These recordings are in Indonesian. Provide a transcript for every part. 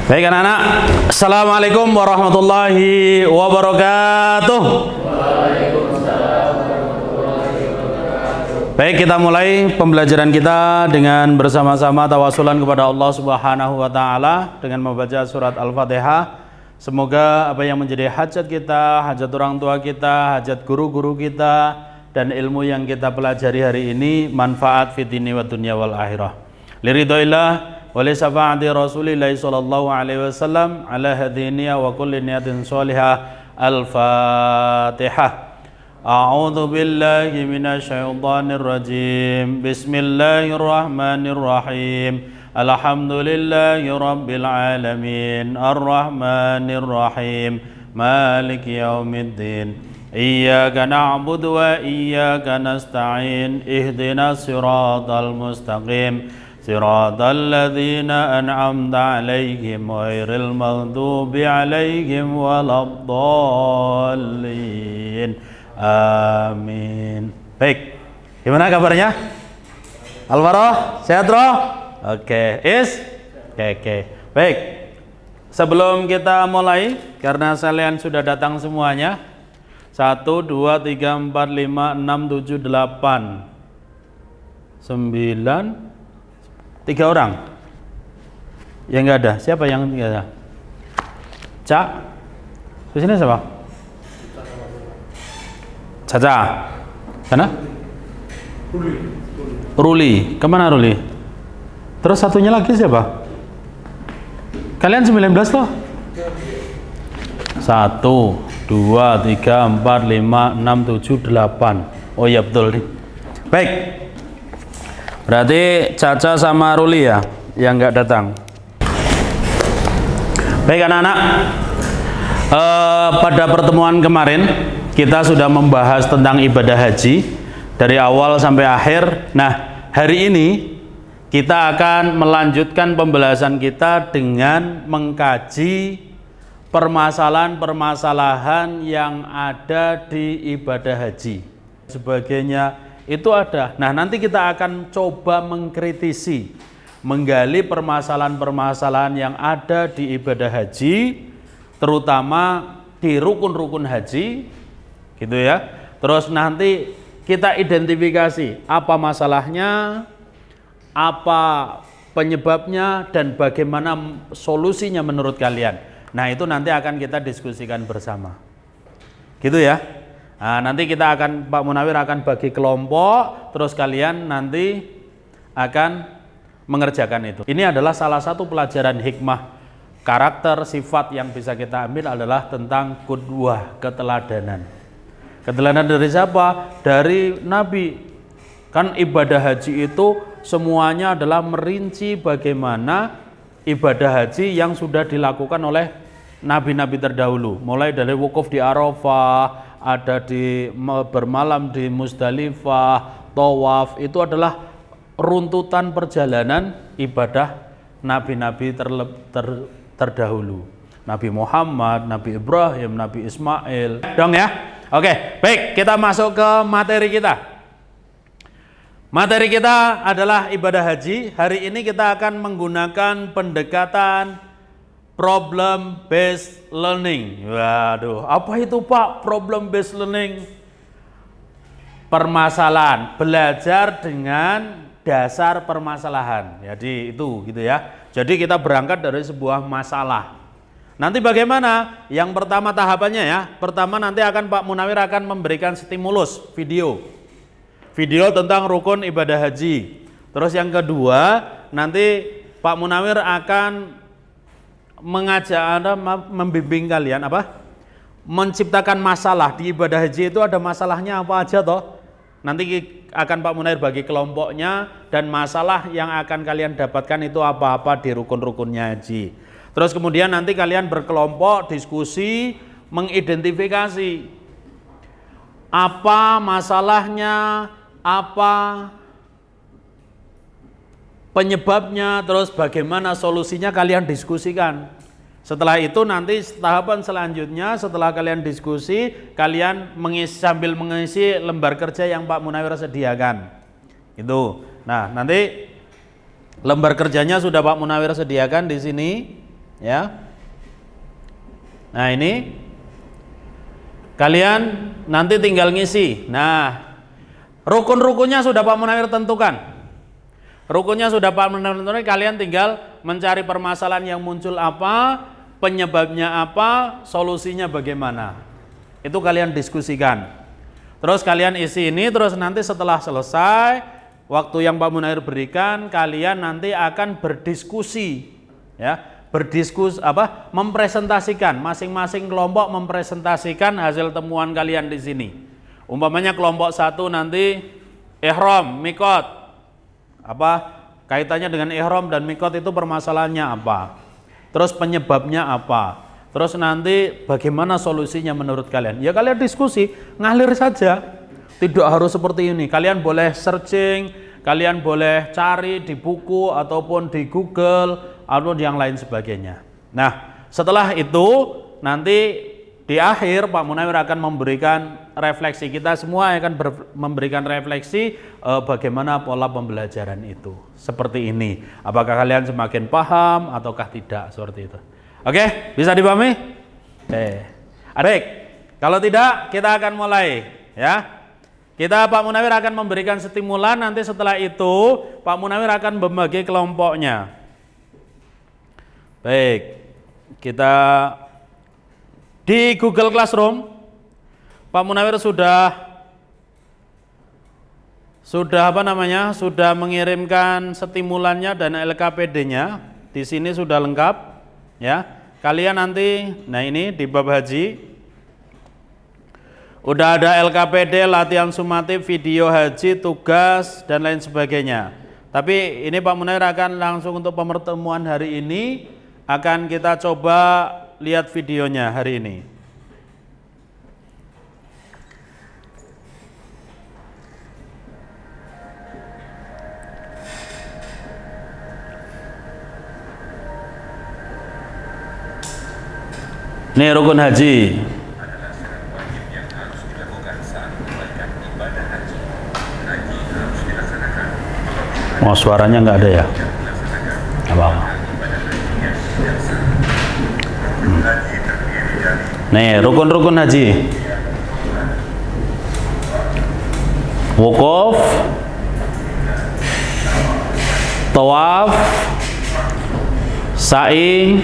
Baik anak-anak, Assalamualaikum warahmatullahi wabarakatuh. Baik, kita mulai pembelajaran kita dengan bersama-sama tawasulan kepada Allah Subhanahu wa taala dengan membaca surat Al-Fatihah. Semoga apa yang menjadi hajat kita, hajat orang tua kita, hajat guru-guru kita dan ilmu yang kita pelajari hari ini manfaat fid dini wa dunya wal akhirah. Liridhoillah wa li syafaati Rasulillah sallallahu alaihi wasallam ala hadhihi wa kulli niyatin shalihah. Al-Fatihah. A'udzu billahi minasyaitonir rajim. Bismillahirrahmanirrahim. Alhamdulillahi rabbil alamin. Arrahmanir rahim. Maliki yaumiddin. Iyyaka na'budu wa iyyaka nasta'in. Ihdinas siratal mustaqim. Siratal ladzina an'amta 'alaihim ghairil maghdubi 'alaihim waladdallin. Amin. Baik. Gimana kabarnya? Alvaro, sehat roh? Oke. Oke. Baik. Sebelum kita mulai, karena kalian sudah datang semuanya, 1, 2, 3, 4, 5, 6, 7, 8, 9, 3 orang yang nggak ada. Siapa yang nggak ada? Cak, di sini siapa? Caca, sana? Ruli, kemana Ruli? Terus satunya lagi siapa? Kalian 19 loh? 1, 2, 3, 4, 5, 6, 7, 8. Oh iya betul nih. Baik. Berarti Caca sama Ruli ya yang nggak datang. Baik anak-anak, pada pertemuan kemarin kita sudah membahas tentang ibadah haji dari awal sampai akhir. Nah, hari ini kita akan melanjutkan pembahasan kita dengan mengkaji permasalahan-permasalahan yang ada di ibadah haji. Sebagainya itu ada. Nah, nanti kita akan coba mengkritisi, menggali permasalahan-permasalahan yang ada di ibadah haji, terutama di rukun-rukun haji, gitu ya. Terus nanti kita identifikasi apa masalahnya, apa penyebabnya, dan bagaimana solusinya menurut kalian. Nah, itu nanti akan kita diskusikan bersama. Gitu ya. Nah, nanti kita akan, Pak Munawir akan bagi kelompok, terus kalian nanti akan mengerjakan itu. Ini adalah salah satu pelajaran hikmah karakter sifat yang bisa kita ambil adalah tentang qudwah, keteladanan. Keteladanan dari siapa? Dari Nabi. Kan ibadah haji itu semuanya adalah merinci bagaimana ibadah haji yang sudah dilakukan oleh nabi-nabi terdahulu. Mulai dari wukuf di Arafah, ada di bermalam di Musdalifah, tawaf, itu adalah runtutan perjalanan ibadah nabi-nabi terdahulu. Nabi Muhammad, Nabi Ibrahim, Nabi Ismail. Dong ya? Oke, baik, kita masuk ke materi kita. Materi kita adalah ibadah haji. Hari ini kita akan menggunakan pendekatan problem based learning. Waduh, apa itu Pak problem based learning? Permasalahan, belajar dengan dasar permasalahan. Jadi itu gitu ya. Jadi kita berangkat dari sebuah masalah. Nanti bagaimana? Yang pertama tahapannya ya. Pertama nanti akan Pak Munawir akan memberikan stimulus video tentang rukun ibadah haji. Terus yang kedua nanti Pak Munawir akan mengajak Anda, membimbing kalian menciptakan masalah di ibadah haji. Itu ada masalahnya apa aja toh? Nanti akan Pak Munawir bagi kelompoknya dan masalah yang akan kalian dapatkan itu apa-apa di rukun-rukunnya haji. Terus kemudian nanti kalian berkelompok diskusi mengidentifikasi apa masalahnya, apa penyebabnya, terus bagaimana solusinya kalian diskusikan. Setelah itu nanti tahapan selanjutnya setelah kalian diskusi, kalian sambil mengisi lembar kerja yang Pak Munawir sediakan. Itu. Nah, nanti lembar kerjanya sudah Pak Munawir sediakan di sini. ya. Nah, ini kalian nanti tinggal ngisi. Nah, rukun-rukunnya sudah Pak Munawir tentukan. Rukunnya sudah Pak Munawir tentukan, kalian tinggal mencari permasalahan yang muncul apa, penyebabnya apa, solusinya bagaimana. Itu kalian diskusikan. Terus kalian isi ini, terus nanti setelah selesai, waktu yang Pak Munawir berikan, kalian nanti akan berdiskusi, ya. Mempresentasikan, masing-masing kelompok mempresentasikan hasil temuan kalian di sini. Umpamanya kelompok 1 nanti ihram, mikot, kaitannya dengan ihram dan mikot itu permasalahannya apa, terus penyebabnya apa, terus nanti bagaimana solusinya menurut kalian. Ya kalian diskusi, ngalir saja, tidak harus seperti ini. Kalian boleh searching, kalian boleh cari di buku ataupun di Google atau yang lain sebagainya. Nah, setelah itu nanti di akhir Pak Munawir akan memberikan refleksi, kita semua akan memberikan refleksi bagaimana pola pembelajaran itu. Seperti ini. Apakah kalian semakin paham ataukah tidak, seperti itu. Oke, bisa dipahami? Adik, kalau tidak kita akan mulai, ya. Pak Munawir akan memberikan stimulan, nanti setelah itu Pak Munawir akan membagi kelompoknya. Baik, kita di Google Classroom, Pak Munawir sudah mengirimkan stimulannya dan LKPD-nya. Di sini sudah lengkap, ya. Kalian nanti, nah ini di bab haji, udah ada LKPD, latihan sumatif, video haji, tugas dan lain sebagainya. Tapi ini Pak Munawir akan langsung untuk pertemuan hari ini akan kita coba lihat videonya hari ini. Ini rukun haji. Oh, suaranya nggak ada ya? Apa? Nih, rukun-rukun haji. Wukuf, tawaf, sa'i,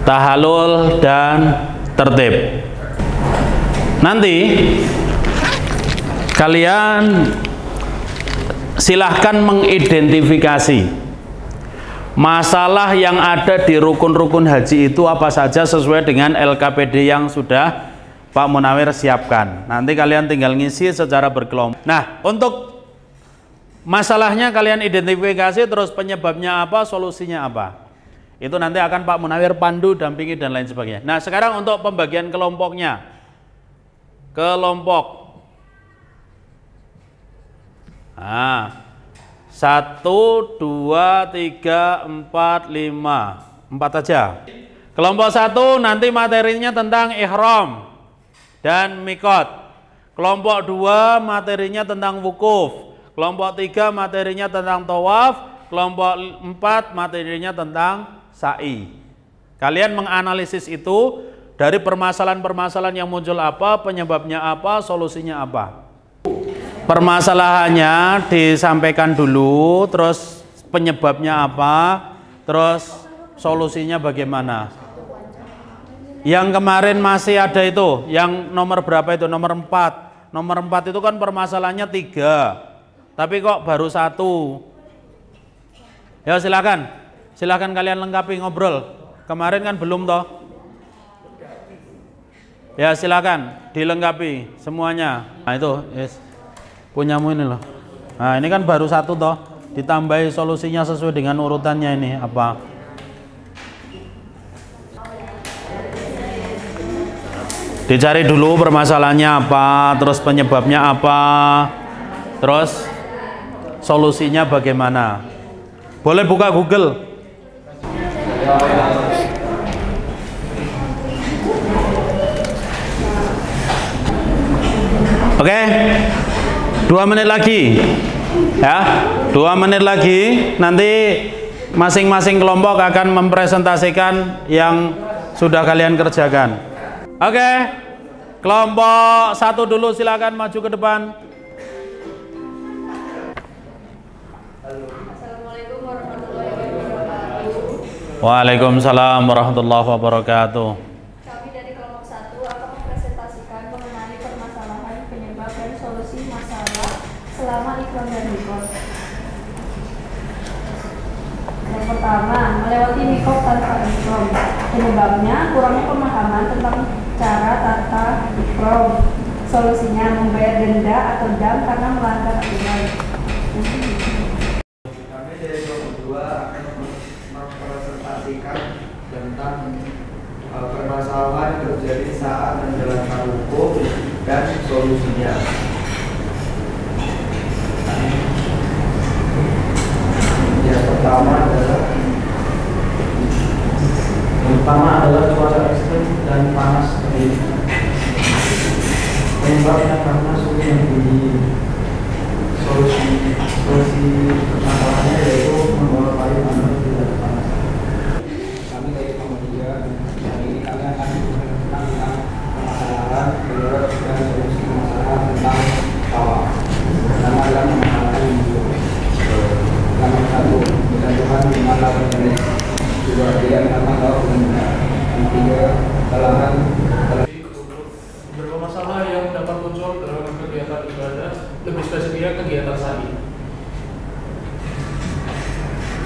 tahalul, dan tertib. Nanti kalian silahkan mengidentifikasi masalah yang ada di rukun-rukun haji itu apa saja sesuai dengan LKPD yang sudah Pak Munawir siapkan. Nanti kalian tinggal ngisi secara berkelompok. Nah, untuk masalahnya kalian identifikasi, terus penyebabnya apa, solusinya apa. Itu nanti akan Pak Munawir pandu, dampingi, dan lain sebagainya. Nah, sekarang untuk pembagian kelompoknya. Kelompok. Nah, 1, 2, 3, 4, 5. 4 aja. Kelompok 1 nanti materinya tentang ihram dan mikot. Kelompok 2 materinya tentang wukuf. Kelompok 3 materinya tentang tawaf. Kelompok 4 materinya tentang sa'i. Kalian menganalisis itu dari permasalahan-permasalahan yang muncul apa, penyebabnya apa, solusinya apa. Permasalahannya disampaikan dulu, terus penyebabnya apa, terus solusinya bagaimana. Yang kemarin masih ada itu, yang nomor berapa itu? Nomor 4. Nomor 4 itu kan permasalahannya 3, tapi kok baru 1. Ya silakan kalian lengkapi, ngobrol. Kemarin kan belum toh. Ya silakan dilengkapi semuanya. Nah itu, yes. Punyamu ini loh. Nah ini kan baru 1 toh, ditambahi solusinya sesuai dengan urutannya ini apa. Dicari dulu permasalahannya apa, terus penyebabnya apa, terus solusinya bagaimana. Boleh buka Google. Oke. 2 menit lagi, ya, 2 menit lagi. Nanti masing-masing kelompok akan mempresentasikan yang sudah kalian kerjakan. Oke, kelompok 1 dulu silakan maju ke depan. Assalamualaikum warahmatullahi wabarakatuh. Waalaikumsalam warahmatullahi wabarakatuh. Kami dari kelompok 1 akan mempresentasikan mengenai permasalahan penyebab dan solusi masalah selama iklan dan mikot. Yang pertama, melewati mikot tanpa iklan. Penyebabnya kurangnya pemahaman tentang cara tata iklan. Solusinya membayar denda atau dam karena melanggar aturan. Kami dari kelompok 2 akan mempresentasikan tentang permasalahan yang terjadi saat menjalankan hukum dan solusinya. Yang pertama adalah cuaca ekstrim dan panas terik. Penyebabnya karena suhu yang tinggi. Solusi permasalahannya yaitu membawa payung agar tidak panas. Kami dari kelompok 3 hari ini kami akan tentang permasalahan penyebab dan solusi masalah tentang sawah. Pertama adalah permasalahan hidup. Nomor 1, ketentuan mata pencari. Kedua, tidak menangkap benda. Yang ketiga, kesalahan. Beberapa masalah yang dapat muncul dalam kegiatan ibadah, lebih spesifiknya kegiatan sa'i.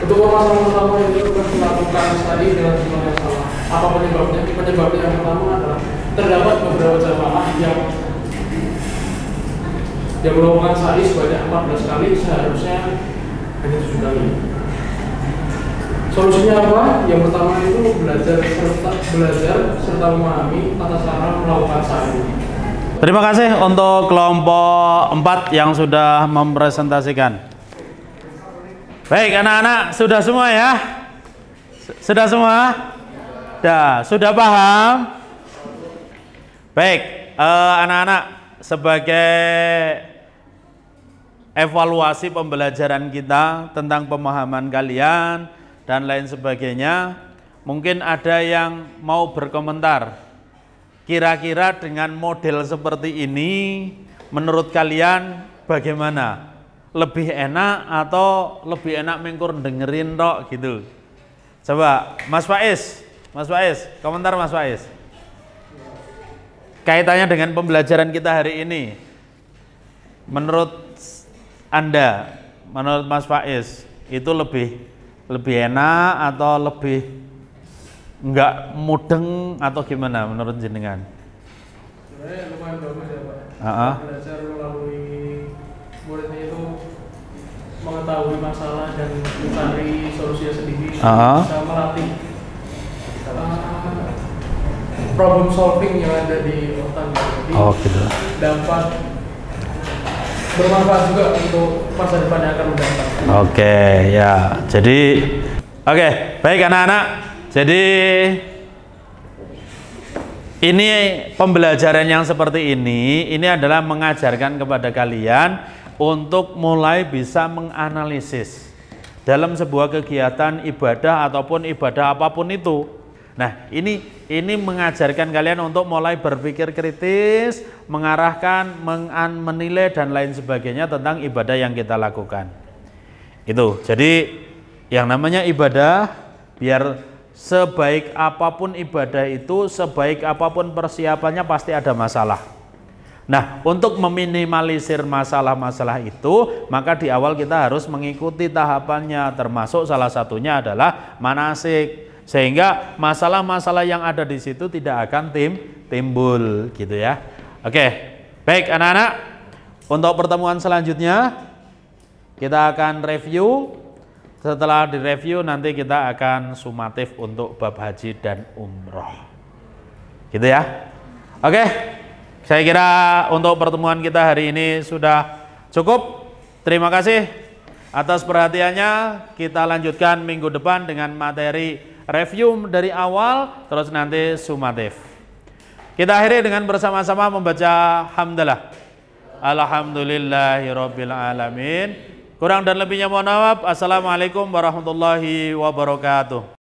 Untuk permasalahan pertama itu melakukan sa'i dengan jumlah yang salah. Apa penyebabnya? Penyebabnya yang pertama adalah terdapat beberapa jamaah yang melakukan sa'i sebanyak 14 kali, seharusnya hanya 7 kali. Solusinya apa? Yang pertama itu belajar serta memahami tata cara melakukan sa'i. Terima kasih untuk kelompok 4 yang sudah mempresentasikan. Baik anak-anak, sudah semua ya? Sudah semua? Sudah paham? Baik, anak-anak, sebagai evaluasi pembelajaran kita tentang pemahaman kalian dan lain sebagainya, mungkin ada yang mau berkomentar. Kira-kira dengan model seperti ini, menurut kalian bagaimana? Lebih enak atau lebih enak mengkur dengerin tok gitu? Coba Mas Faiz, komentar Mas Faiz. Kaitannya dengan pembelajaran kita hari ini, menurut Anda, menurut Mas Faiz, itu lebih enak atau lebih enggak mudeng atau gimana menurut jenengan? Sebenarnya lumayan bagus ya Pak. Belajar melalui muridnya itu mengetahui masalah dan mencari solusinya sendiri, bisa melatih problem solving yang ada di otak. Jadi gitu. dapat bermanfaat juga untuk masa depan yang akan mendatang. Ya. Jadi baik anak-anak. Jadi ini pembelajaran yang seperti ini adalah mengajarkan kepada kalian untuk mulai bisa menganalisis dalam sebuah kegiatan ibadah ataupun ibadah apapun itu. Nah, ini mengajarkan kalian untuk mulai berpikir kritis, mengarahkan, menilai dan lain sebagainya tentang ibadah yang kita lakukan. Itu. Jadi yang namanya ibadah, biar sebaik apapun ibadah itu, sebaik apapun persiapannya pasti ada masalah. Nah, untuk meminimalisir masalah-masalah itu, maka di awal kita harus mengikuti tahapannya, termasuk salah satunya adalah manasik. Sehingga masalah-masalah yang ada di situ tidak akan timbul gitu ya. Baik anak-anak, untuk pertemuan selanjutnya kita akan review. Setelah direview nanti kita akan sumatif untuk bab haji dan umroh. Gitu ya. Saya kira untuk pertemuan kita hari ini sudah cukup. Terima kasih atas perhatiannya. Kita lanjutkan minggu depan dengan materi review dari awal, terus nanti sumatif. Kita akhiri dengan bersama-sama membaca hamdalah. Alhamdulillahirabbil alamin. Kurang dan lebihnya mohon maaf. Assalamualaikum warahmatullahi wabarakatuh.